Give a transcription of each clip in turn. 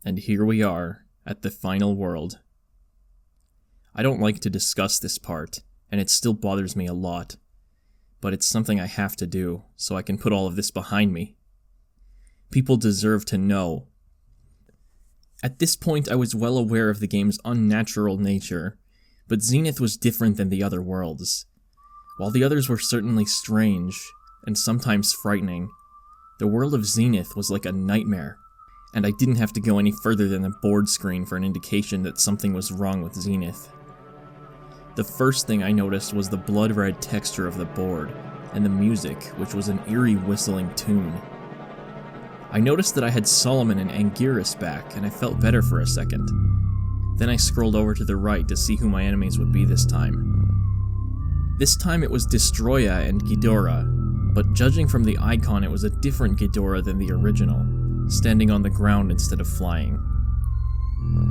And here we are, at the final world. I don't like to discuss this part, and it still bothers me a lot. But it's something I have to do, so I can put all of this behind me. People deserve to know. At this point, I was well aware of the game's unnatural nature, but Zenith was different than the other worlds. While the others were certainly strange, and sometimes frightening, the world of Zenith was like a nightmare, and I didn't have to go any further than the board screen for an indication that something was wrong with Zenith. The first thing I noticed was the blood-red texture of the board, and the music, which was an eerie whistling tune. I noticed that I had Solomon and Anguirus back, and I felt better for a second. Then I scrolled over to the right to see who my enemies would be this time. This time it was Destroya and Ghidorah, but judging from the icon it was a different Ghidorah than the original, standing on the ground instead of flying.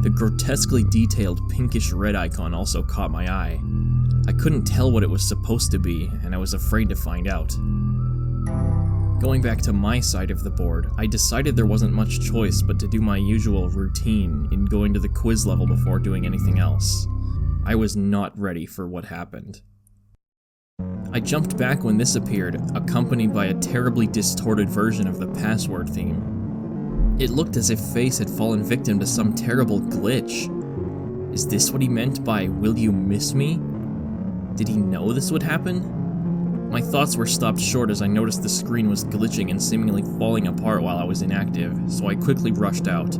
The grotesquely detailed pinkish red icon also caught my eye. I couldn't tell what it was supposed to be, and I was afraid to find out. Going back to my side of the board, I decided there wasn't much choice but to do my usual routine in going to the quiz level before doing anything else. I was not ready for what happened. I jumped back when this appeared, accompanied by a terribly distorted version of the password theme. It looked as if Face had fallen victim to some terrible glitch. Is this what he meant by "will you miss me"? Did he know this would happen? My thoughts were stopped short as I noticed the screen was glitching and seemingly falling apart while I was inactive, so I quickly rushed out.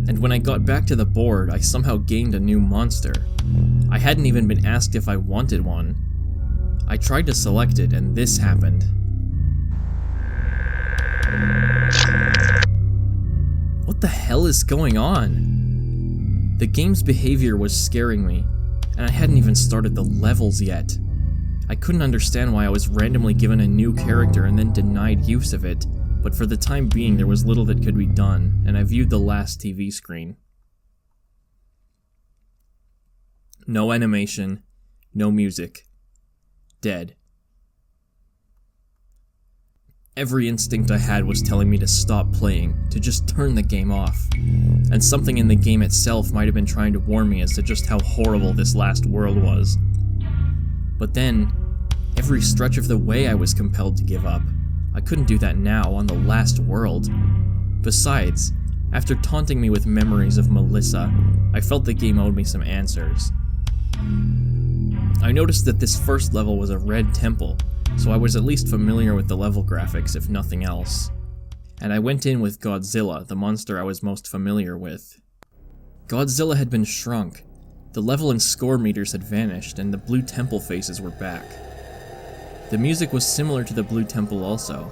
And when I got back to the board, I somehow gained a new monster. I hadn't even been asked if I wanted one. I tried to select it, and this happened. What the hell is going on? The game's behavior was scaring me, and I hadn't even started the levels yet. I couldn't understand why I was randomly given a new character and then denied use of it, but for the time being there was little that could be done, and I viewed the last TV screen. No animation, no music. Dead. Every instinct I had was telling me to stop playing, to just turn the game off. And something in the game itself might have been trying to warn me as to just how horrible this last world was. But then, every stretch of the way I was compelled to give up. I couldn't do that now, on the last world. Besides, after taunting me with memories of Melissa, I felt the game owed me some answers. I noticed that this first level was a red temple, so I was at least familiar with the level graphics, if nothing else. And I went in with Godzilla, the monster I was most familiar with. Godzilla had been shrunk, the level and score meters had vanished, and the blue temple faces were back. The music was similar to the blue temple also.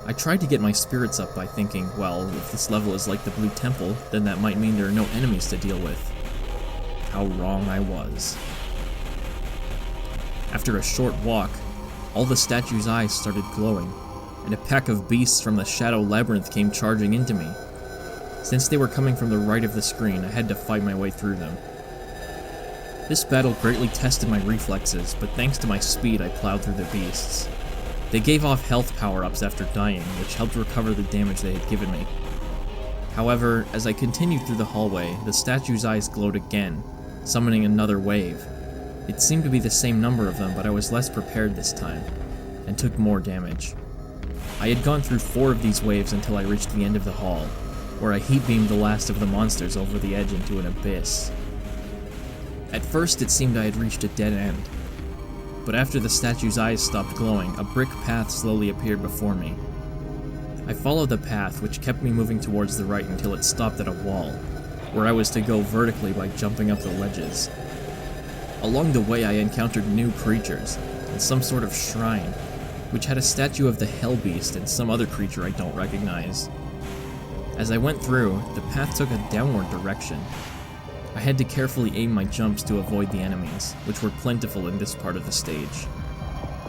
I tried to get my spirits up by thinking, well, if this level is like the blue temple, then that might mean there are no enemies to deal with. How wrong I was. After a short walk, all the statue's eyes started glowing, and a pack of beasts from the Shadow Labyrinth came charging into me. Since they were coming from the right of the screen, I had to fight my way through them. This battle greatly tested my reflexes, but thanks to my speed I plowed through the beasts. They gave off health power-ups after dying, which helped recover the damage they had given me. However, as I continued through the hallway, the statue's eyes glowed again, summoning another wave. It seemed to be the same number of them, but I was less prepared this time, and took more damage. I had gone through 4 of these waves until I reached the end of the hall, where I heat-beamed the last of the monsters over the edge into an abyss. At first it seemed I had reached a dead end, but after the statue's eyes stopped glowing, a brick path slowly appeared before me. I followed the path, which kept me moving towards the right until it stopped at a wall, where I was to go vertically by jumping up the ledges. Along the way I encountered new creatures, and some sort of shrine, which had a statue of the Hell Beast and some other creature I don't recognize. As I went through, the path took a downward direction. I had to carefully aim my jumps to avoid the enemies, which were plentiful in this part of the stage.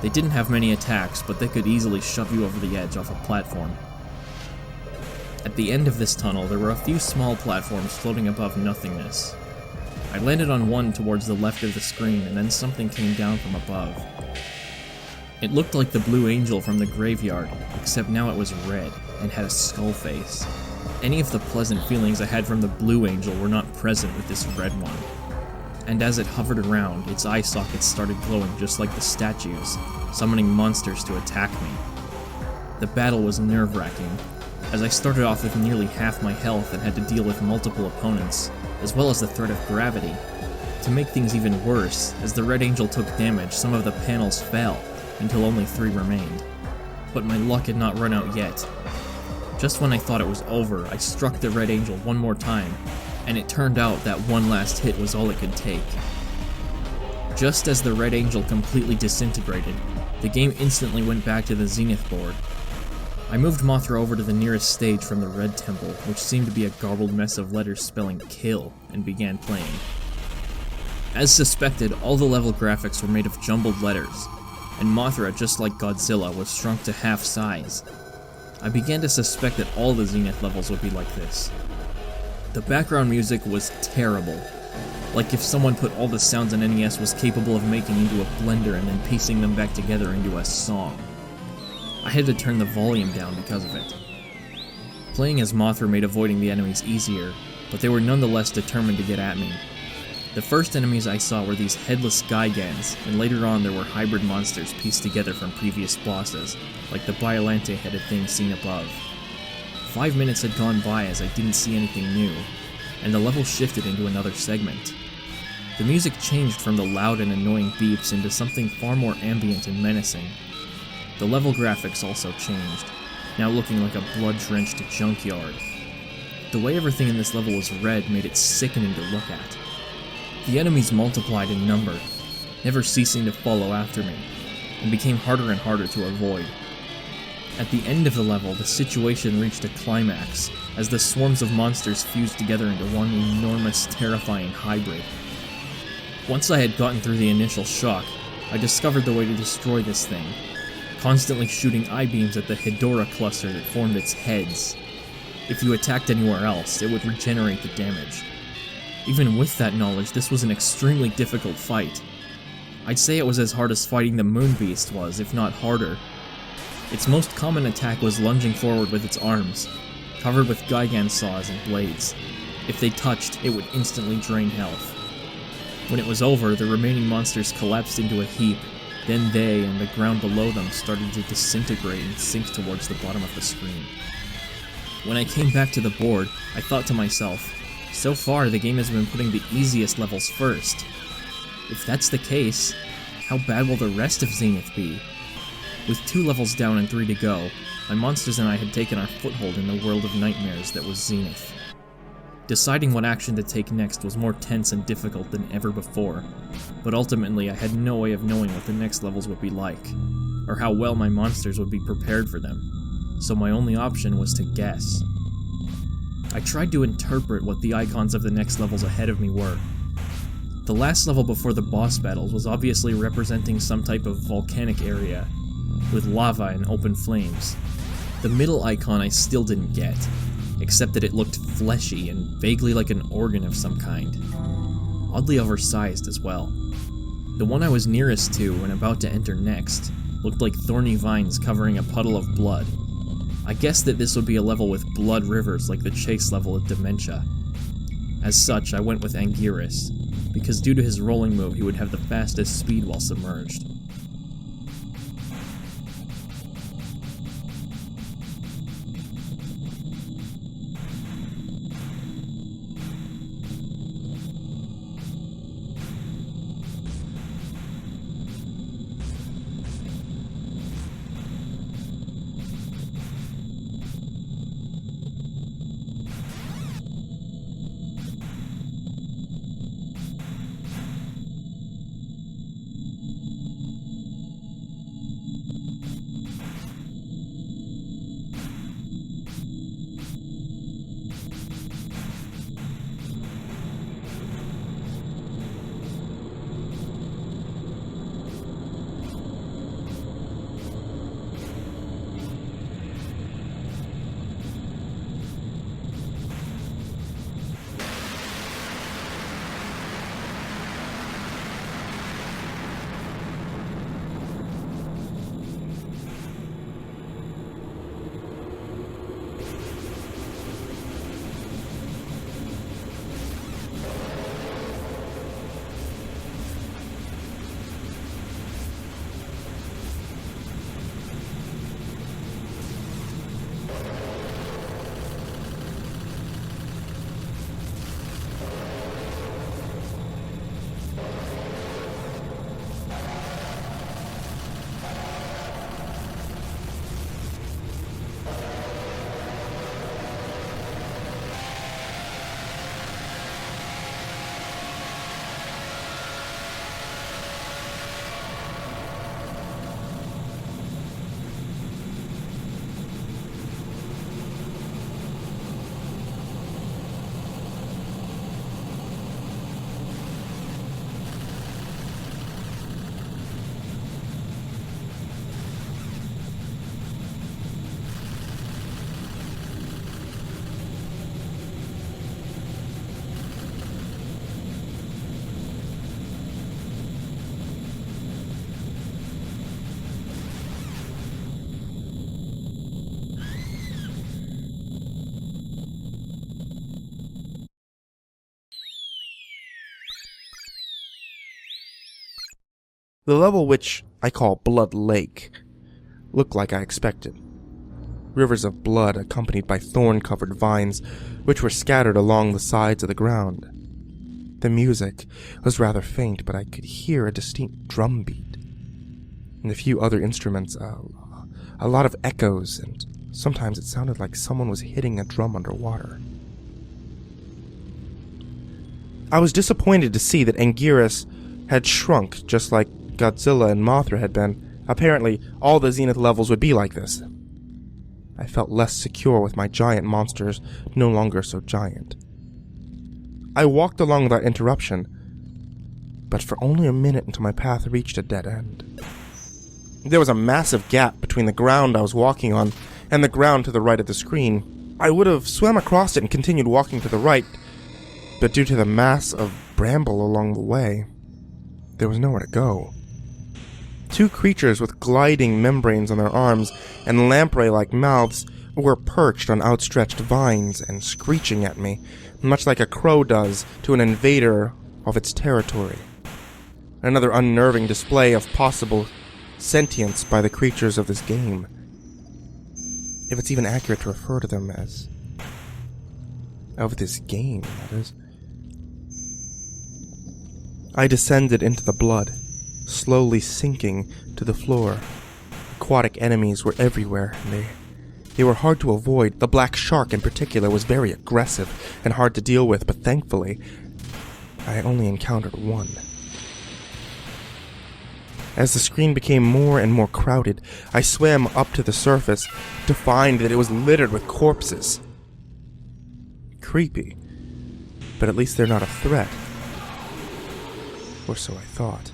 They didn't have many attacks, but they could easily shove you over the edge off a platform. At the end of this tunnel, there were a few small platforms floating above nothingness. I landed on one towards the left of the screen, and then something came down from above. It looked like the Blue Angel from the graveyard, except now it was red and had a skull face. Any of the pleasant feelings I had from the Blue Angel were not present with this red one. And as it hovered around, its eye sockets started glowing just like the statues, summoning monsters to attack me. The battle was nerve-wracking, as I started off with nearly half my health and had to deal with multiple opponents, as well as the threat of gravity. To make things even worse, as the Red Angel took damage, some of the panels fell, until only 3 remained. But my luck had not run out yet. Just when I thought it was over, I struck the Red Angel one more time, and it turned out that one last hit was all it could take. Just as the Red Angel completely disintegrated, the game instantly went back to the Zenith board. I moved Mothra over to the nearest stage from the Red Temple, which seemed to be a garbled mess of letters spelling kill, and began playing. As suspected, all the level graphics were made of jumbled letters, and Mothra, just like Godzilla, was shrunk to half size. I began to suspect that all the Zenith levels would be like this. The background music was terrible, like if someone put all the sounds an NES was capable of making into a blender and then piecing them back together into a song. I had to turn the volume down because of it. Playing as Mothra made avoiding the enemies easier, but they were nonetheless determined to get at me. The first enemies I saw were these headless Gigans, and later on there were hybrid monsters pieced together from previous bosses, like the Biolante-headed thing seen above. 5 minutes had gone by as I didn't see anything new, and the level shifted into another segment. The music changed from the loud and annoying beeps into something far more ambient and menacing. The level graphics also changed, now looking like a blood-drenched junkyard. The way everything in this level was red made it sickening to look at. The enemies multiplied in number, never ceasing to follow after me, and became harder and harder to avoid. At the end of the level, the situation reached a climax, as the swarms of monsters fused together into one enormous, terrifying hybrid. Once I had gotten through the initial shock, I discovered the way to destroy this thing, constantly shooting I-beams at the Hedorah cluster that formed its heads. If you attacked anywhere else, it would regenerate the damage. Even with that knowledge, this was an extremely difficult fight. I'd say it was as hard as fighting the Moon Beast was, if not harder. Its most common attack was lunging forward with its arms, covered with Gigan saws and blades. If they touched, it would instantly drain health. When it was over, the remaining monsters collapsed into a heap, then they and the ground below them started to disintegrate and sink towards the bottom of the screen. When I came back to the board, I thought to myself, so far the game has been putting the easiest levels first. If that's the case, how bad will the rest of Zenith be? With 2 levels down and 3 to go, my monsters and I had taken our foothold in the world of nightmares that was Zenith. Deciding what action to take next was more tense and difficult than ever before, but ultimately I had no way of knowing what the next levels would be like, or how well my monsters would be prepared for them, so my only option was to guess. I tried to interpret what the icons of the next levels ahead of me were. The last level before the boss battles was obviously representing some type of volcanic area, with lava and open flames. The middle icon I still didn't get, except that it looked fleshy and vaguely like an organ of some kind. Oddly oversized as well. The one I was nearest to and about to enter next looked like thorny vines covering a puddle of blood. I guessed that this would be a level with blood rivers like the chase level of Dementia. As such, I went with Anguirus, because due to his rolling move he would have the fastest speed while submerged. The level, which I call Blood Lake, looked like I expected. Rivers of blood accompanied by thorn-covered vines, which were scattered along the sides of the ground. The music was rather faint, but I could hear a distinct drum beat, and a few other instruments, a lot of echoes, and sometimes it sounded like someone was hitting a drum underwater. I was disappointed to see that Anguirus had shrunk, just like Godzilla and Mothra had been. Apparently, all the Zenith levels would be like this. I felt less secure with my giant monsters no longer so giant. I walked along without interruption, but for only a minute until my path reached a dead end. There was a massive gap between the ground I was walking on and the ground to the right of the screen. I would have swam across it and continued walking to the right, but due to the mass of bramble along the way, there was nowhere to go. Two creatures with gliding membranes on their arms and lamprey-like mouths were perched on outstretched vines and screeching at me, much like a crow does to an invader of its territory. Another unnerving display of possible sentience by the creatures of this game, if it's even accurate to refer to them as of this game, that is. I descended into the blood, slowly sinking to the floor. Aquatic enemies were everywhere, and they were hard to avoid. The black shark in particular was very aggressive and hard to deal with, but thankfully, I only encountered one. As the screen became more and more crowded, I swam up to the surface to find that it was littered with corpses. Creepy, but at least they're not a threat. Or so I thought.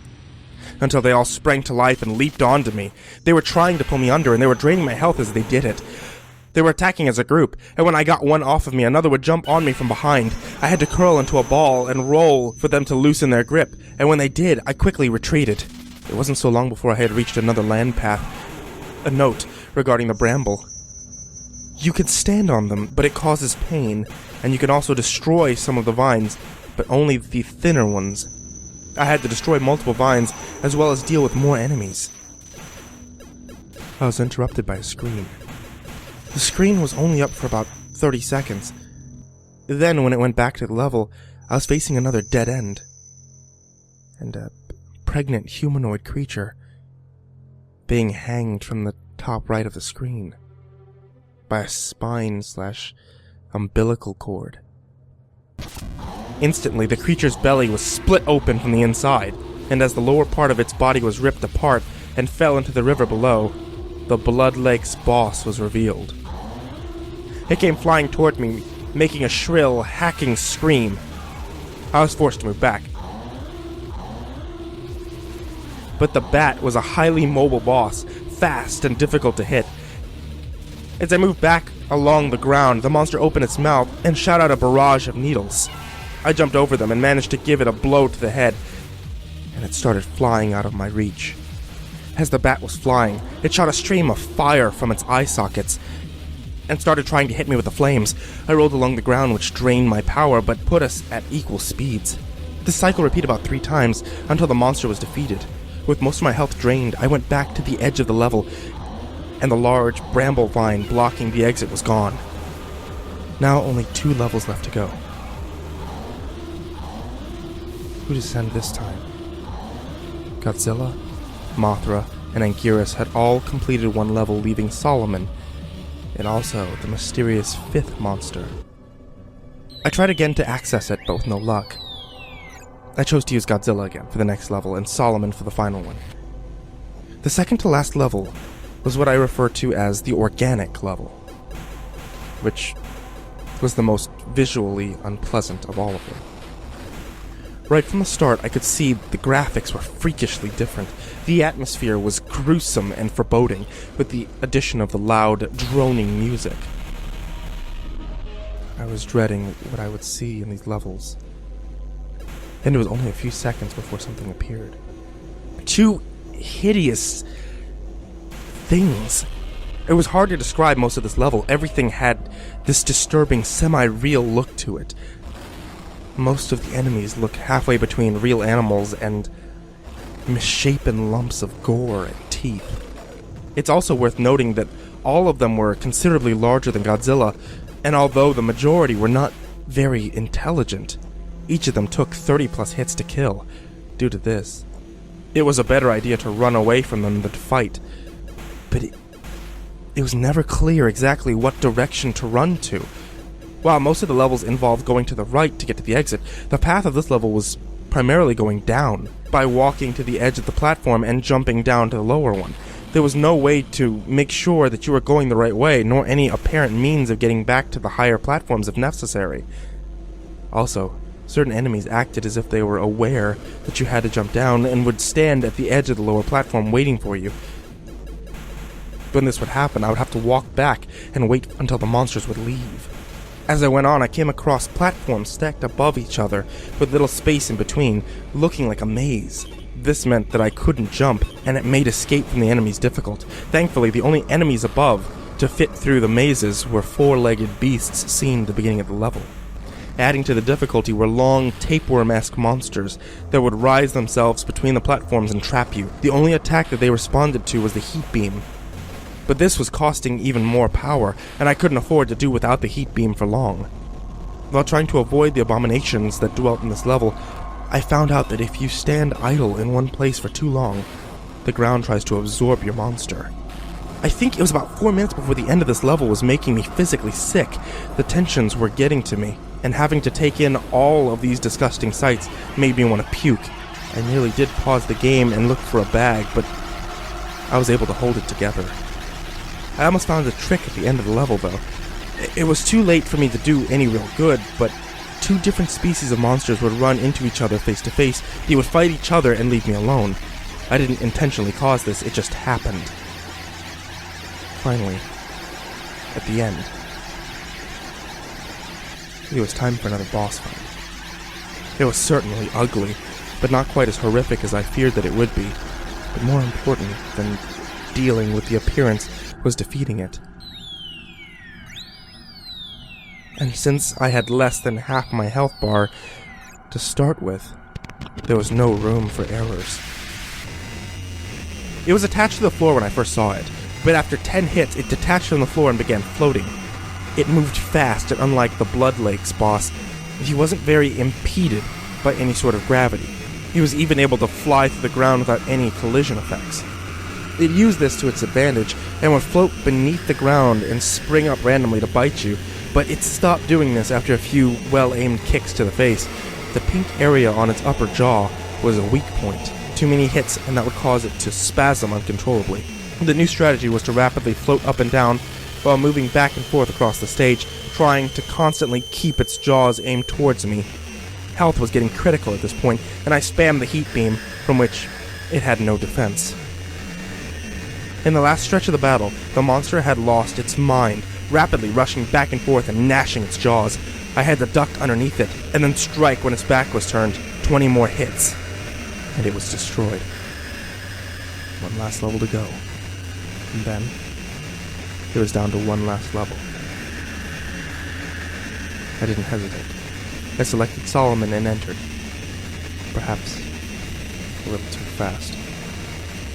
Until they all sprang to life and leaped onto me. They were trying to pull me under, and they were draining my health as they did it. They were attacking as a group, and when I got one off of me, another would jump on me from behind. I had to curl into a ball and roll for them to loosen their grip, and when they did, I quickly retreated. It wasn't so long before I had reached another land path. A note regarding the bramble. You can stand on them, but it causes pain, and you can also destroy some of the vines, but only the thinner ones. I had to destroy multiple vines, as well as deal with more enemies. I was interrupted by a scream. The screen was only up for about 30 seconds. Then, when it went back to the level, I was facing another dead end. And a pregnant humanoid creature being hanged from the top right of the screen by a spine/umbilical cord. Instantly, the creature's belly was split open from the inside, and as the lower part of its body was ripped apart and fell into the river below, the Blood Lake's boss was revealed. It came flying toward me, making a shrill, hacking scream. I was forced to move back. But the bat was a highly mobile boss, fast and difficult to hit. As I moved back along the ground, the monster opened its mouth and shot out a barrage of needles. I jumped over them and managed to give it a blow to the head, and it started flying out of my reach. As the bat was flying, it shot a stream of fire from its eye sockets and started trying to hit me with the flames. I rolled along the ground, which drained my power but put us at equal speeds. This cycle repeated about 3 times until the monster was defeated. With most of my health drained, I went back to the edge of the level, and the large bramble vine blocking the exit was gone. Now only 2 levels left to go. Who to send this time? Godzilla, Mothra, and Anguirus had all completed 1 level, leaving Solomon, and also the mysterious 5th monster. I tried again to access it, but with no luck. I chose to use Godzilla again for the next level, and Solomon for the final one. The second to last level was what I refer to as the organic level, which was the most visually unpleasant of all of them. Right from the start, I could see the graphics were freakishly different. The atmosphere was gruesome and foreboding, with the addition of the loud, droning music. I was dreading what I would see in these levels. And it was only a few seconds before something appeared. 2 hideous things. It was hard to describe most of this level. Everything had this disturbing, semi-real look to it. Most of the enemies look halfway between real animals and misshapen lumps of gore and teeth. It's also worth noting that all of them were considerably larger than Godzilla, and although the majority were not very intelligent, each of them took 30 plus hits to kill. Due to this, it was a better idea to run away from them than to fight, but it was never clear exactly what direction to run to. While most of the levels involved going to the right to get to the exit, the path of this level was primarily going down, by walking to the edge of the platform and jumping down to the lower one. There was no way to make sure that you were going the right way, nor any apparent means of getting back to the higher platforms if necessary. Also, certain enemies acted as if they were aware that you had to jump down and would stand at the edge of the lower platform waiting for you. When this would happen, I would have to walk back and wait until the monsters would leave. As I went on, I came across platforms stacked above each other, with little space in between, looking like a maze. This meant that I couldn't jump, and it made escape from the enemies difficult. Thankfully, the only enemies above to fit through the mazes were four-legged beasts seen at the beginning of the level. Adding to the difficulty were long, tapeworm-esque monsters that would rise themselves between the platforms and trap you. The only attack that they responded to was the heat beam. But this was costing even more power, and I couldn't afford to do without the heat beam for long. While trying to avoid the abominations that dwelt in this level, I found out that if you stand idle in one place for too long, the ground tries to absorb your monster. I think it was about 4 minutes before the end of this level was making me physically sick. The tensions were getting to me, and having to take in all of these disgusting sights made me want to puke. I nearly did pause the game and look for a bag, but I was able to hold it together. I almost found a trick at the end of the level, though. It was too late for me to do any real good, but two different species of monsters would run into each other face to face. They would fight each other and leave me alone. I didn't intentionally cause this, it just happened. Finally, at the end, it was time for another boss fight. It was certainly ugly, but not quite as horrific as I feared that it would be. But more important than dealing with the appearance was defeating it. And since I had less than half my health bar to start with, there was no room for errors. It was attached to the floor when I first saw it, but after 10 hits, it detached from the floor and began floating. It moved fast, and unlike the Blood Lakes boss, he wasn't very impeded by any sort of gravity. He was even able to fly through the ground without any collision effects. It used this to its advantage, and would float beneath the ground and spring up randomly to bite you, but it stopped doing this after a few well-aimed kicks to the face. The pink area on its upper jaw was a weak point. Too many hits, and that would cause it to spasm uncontrollably. The new strategy was to rapidly float up and down while moving back and forth across the stage, trying to constantly keep its jaws aimed towards me. Health was getting critical at this point, and I spammed the heat beam, from which it had no defense. In the last stretch of the battle, the monster had lost its mind, rapidly rushing back and forth and gnashing its jaws. I had to duck underneath it, and then strike when its back was turned. 20 more hits, and it was destroyed. One last level to go. And then, it was down to one last level. I didn't hesitate. I selected Solomon and entered. Perhaps a little too fast.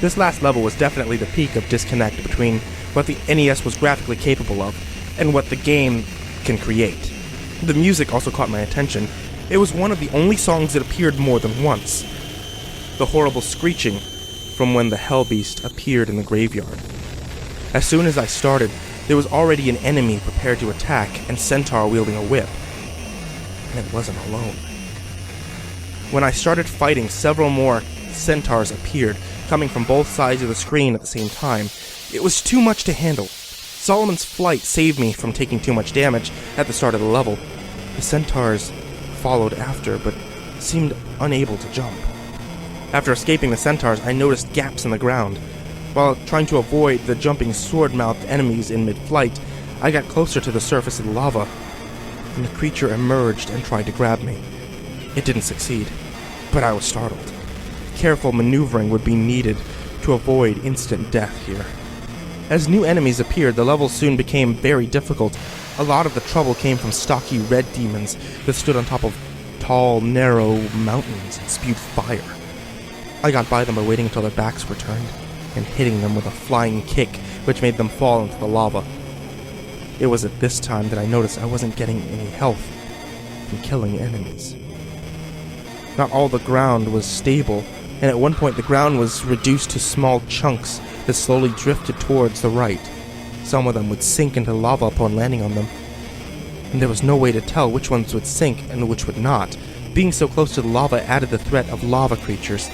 This last level was definitely the peak of disconnect between what the NES was graphically capable of and what the game can create. The music also caught my attention. It was one of the only songs that appeared more than once. The horrible screeching from when the Hellbeast appeared in the graveyard. As soon as I started, there was already an enemy prepared to attack and Centaur wielding a whip. And it wasn't alone. When I started fighting, several more Centaurs appeared, coming from both sides of the screen at the same time. It was too much to handle. Solomon's flight saved me from taking too much damage at the start of the level. The Centaurs followed after, but seemed unable to jump. After escaping the Centaurs, I noticed gaps in the ground. While trying to avoid the jumping sword-mouthed enemies in mid-flight, I got closer to the surface of the lava, and the creature emerged and tried to grab me. It didn't succeed, but I was startled. Careful maneuvering would be needed to avoid instant death here. As new enemies appeared, the level soon became very difficult. A lot of the trouble came from stocky red demons that stood on top of tall, narrow mountains and spewed fire. I got by them by waiting until their backs were turned, and hitting them with a flying kick, which made them fall into the lava. It was at this time that I noticed I wasn't getting any health from killing enemies. Not all the ground was stable, and at one point the ground was reduced to small chunks that slowly drifted towards the right. Some of them would sink into lava upon landing on them, and there was no way to tell which ones would sink and which would not. Being so close to the lava added the threat of lava creatures,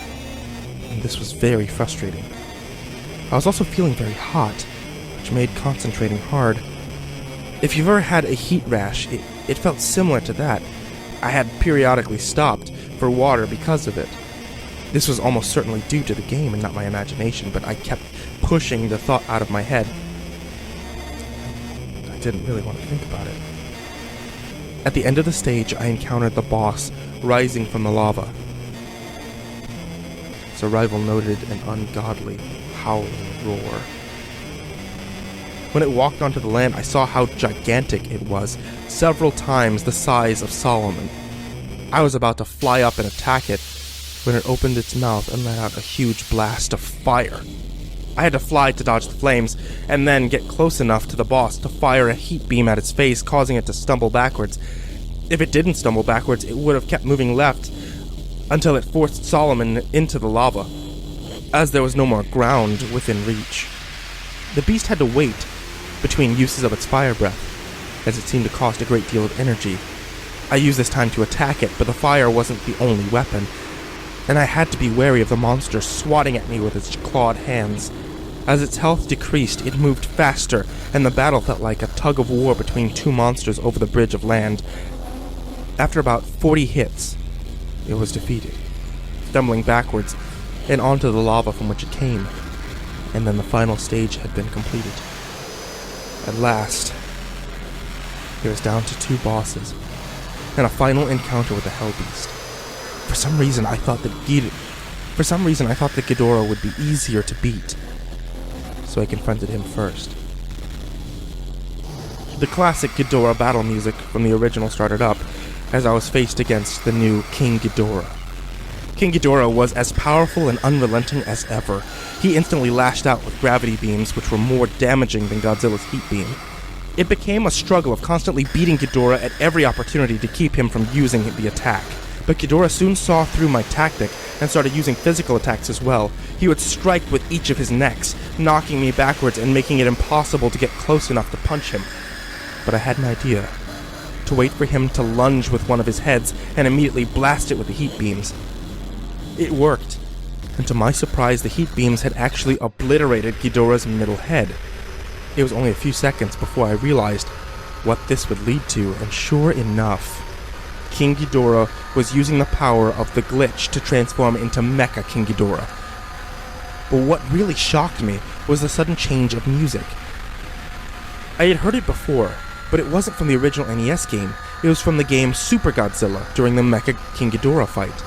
and this was very frustrating. I was also feeling very hot, which made concentrating hard. If you've ever had a heat rash, it felt similar to that. I had periodically stopped for water because of it. This was almost certainly due to the game and not my imagination, but I kept pushing the thought out of my head. I didn't really want to think about it. At the end of the stage, I encountered the boss rising from the lava. Its arrival noted an ungodly, howling roar. When it walked onto the land, I saw how gigantic it was, several times the size of Solomon. I was about to fly up and attack it when it opened its mouth and let out a huge blast of fire. I had to fly to dodge the flames, and then get close enough to the boss to fire a heat beam at its face, causing it to stumble backwards. If it didn't stumble backwards, it would have kept moving left until it forced Solomon into the lava, as there was no more ground within reach. The beast had to wait between uses of its fire breath, as it seemed to cost a great deal of energy. I used this time to attack it, but the fire wasn't the only weapon, and I had to be wary of the monster swatting at me with its clawed hands. As its health decreased, it moved faster, and the battle felt like a tug-of-war between two monsters over the bridge of land. After about 40 hits, it was defeated, stumbling backwards and onto the lava from which it came, and then the final stage had been completed. At last, it was down to two bosses, and a final encounter with the Hell Beast. For some reason, I thought that Ghidorah would be easier to beat, so I confronted him first. The classic Ghidorah battle music from the original started up as I was faced against the new King Ghidorah. King Ghidorah was as powerful and unrelenting as ever. He instantly lashed out with gravity beams, which were more damaging than Godzilla's heat beam. It became a struggle of constantly beating Ghidorah at every opportunity to keep him from using the attack. But Ghidorah soon saw through my tactic and started using physical attacks as well. He would strike with each of his necks, knocking me backwards and making it impossible to get close enough to punch him. But I had an idea. To wait for him to lunge with one of his heads and immediately blast it with the heat beams. It worked, and to my surprise, the heat beams had actually obliterated Ghidorah's middle head. It was only a few seconds before I realized what this would lead to, and sure enough, King Ghidorah was using the power of the glitch to transform into Mecha King Ghidorah. But what really shocked me was the sudden change of music. I had heard it before, but it wasn't from the original NES game. It was from the game Super Godzilla during the Mecha King Ghidorah fight.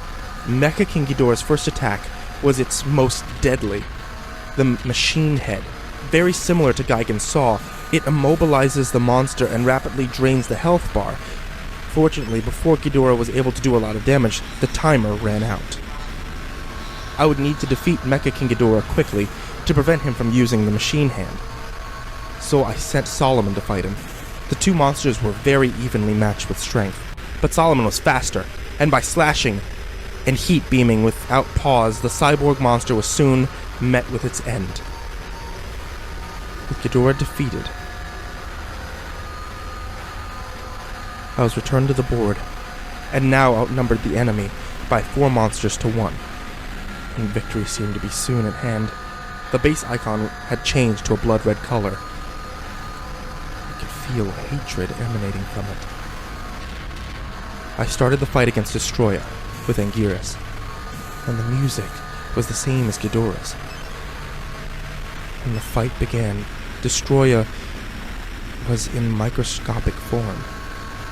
Mecha King Ghidorah's first attack was its most deadly, the machine head. Very similar to Gigan's Saw, it immobilizes the monster and rapidly drains the health bar. Fortunately, before Ghidorah was able to do a lot of damage, the timer ran out. I would need to defeat Mecha King Ghidorah quickly to prevent him from using the machine hand. So I sent Solomon to fight him. The two monsters were very evenly matched with strength, but Solomon was faster, and by slashing and heat beaming without pause, the cyborg monster was soon met with its end. With Ghidorah defeated, I was returned to the board, and now outnumbered the enemy by 4 monsters to 1, and victory seemed to be soon at hand. The base icon had changed to a blood-red color. I could feel hatred emanating from it. I started the fight against Destroya with Anguirus, and the music was the same as Ghidorah's. When the fight began, Destroya was in microscopic form.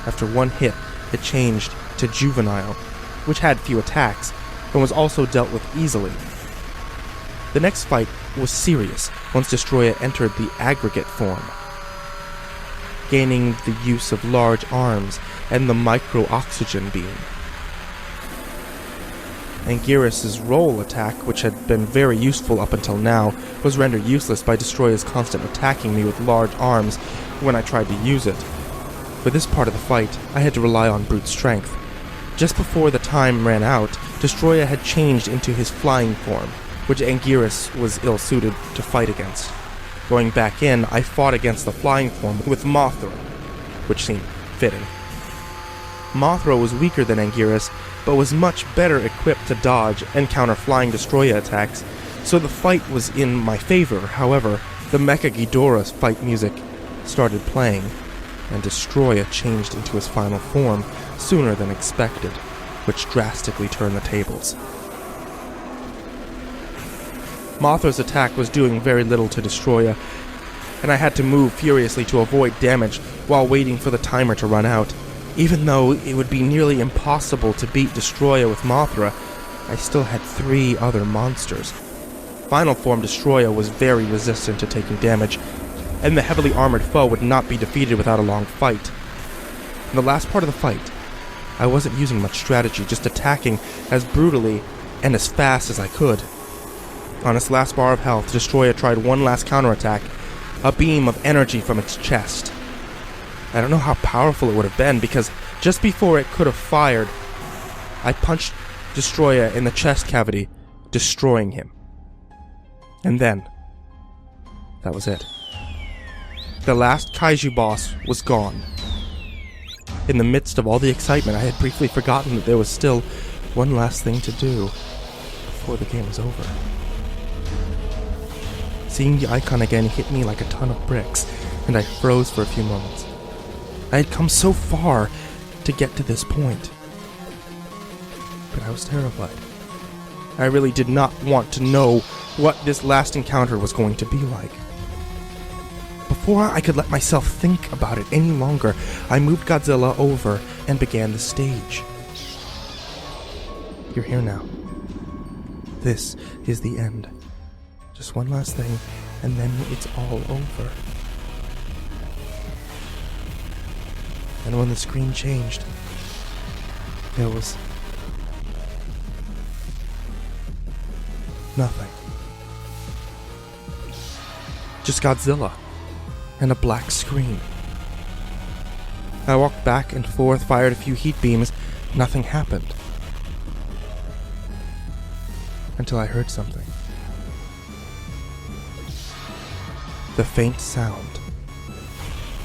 After one hit, it changed to Juvenile, which had few attacks, and was also dealt with easily. The next fight was serious once Destroya entered the aggregate form, gaining the use of large arms and the micro-oxygen beam. Anguirus' roll attack, which had been very useful up until now, was rendered useless by Destroya's constant attacking me with large arms when I tried to use it. For this part of the fight, I had to rely on brute strength. Just before the time ran out, Destroya had changed into his flying form, which Anguirus was ill-suited to fight against. Going back in, I fought against the flying form with Mothra, which seemed fitting. Mothra was weaker than Anguirus, but was much better equipped to dodge and counter flying Destroya attacks, so the fight was in my favor. However, the Mecha Ghidorah's fight music started playing, and Destroya changed into his final form sooner than expected, which drastically turned the tables. Mothra's attack was doing very little to Destroya, and I had to move furiously to avoid damage while waiting for the timer to run out. Even though it would be nearly impossible to beat Destroya with Mothra, I still had 3 other monsters. Final form Destroya was very resistant to taking damage, and the heavily armored foe would not be defeated without a long fight. In the last part of the fight, I wasn't using much strategy, just attacking as brutally and as fast as I could. On its last bar of health, Destroya tried one last counterattack, a beam of energy from its chest. I don't know how powerful it would have been, because just before it could have fired, I punched Destroya in the chest cavity, destroying him. And then, that was it. The last kaiju boss was gone. In the midst of all the excitement, I had briefly forgotten that there was still one last thing to do before the game was over. Seeing the icon again hit me like a ton of bricks, and I froze for a few moments. I had come so far to get to this point, but I was terrified. I really did not want to know what this last encounter was going to be like. Before I could let myself think about it any longer, I moved Godzilla over and began the stage. You're here now. This is the end. Just one last thing, and then it's all over. And when the screen changed, there was nothing. Just Godzilla and a black screen. I walked back and forth, fired a few heat beams. Nothing happened. Until I heard something. The faint sound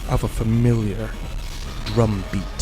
of a familiar drum beat.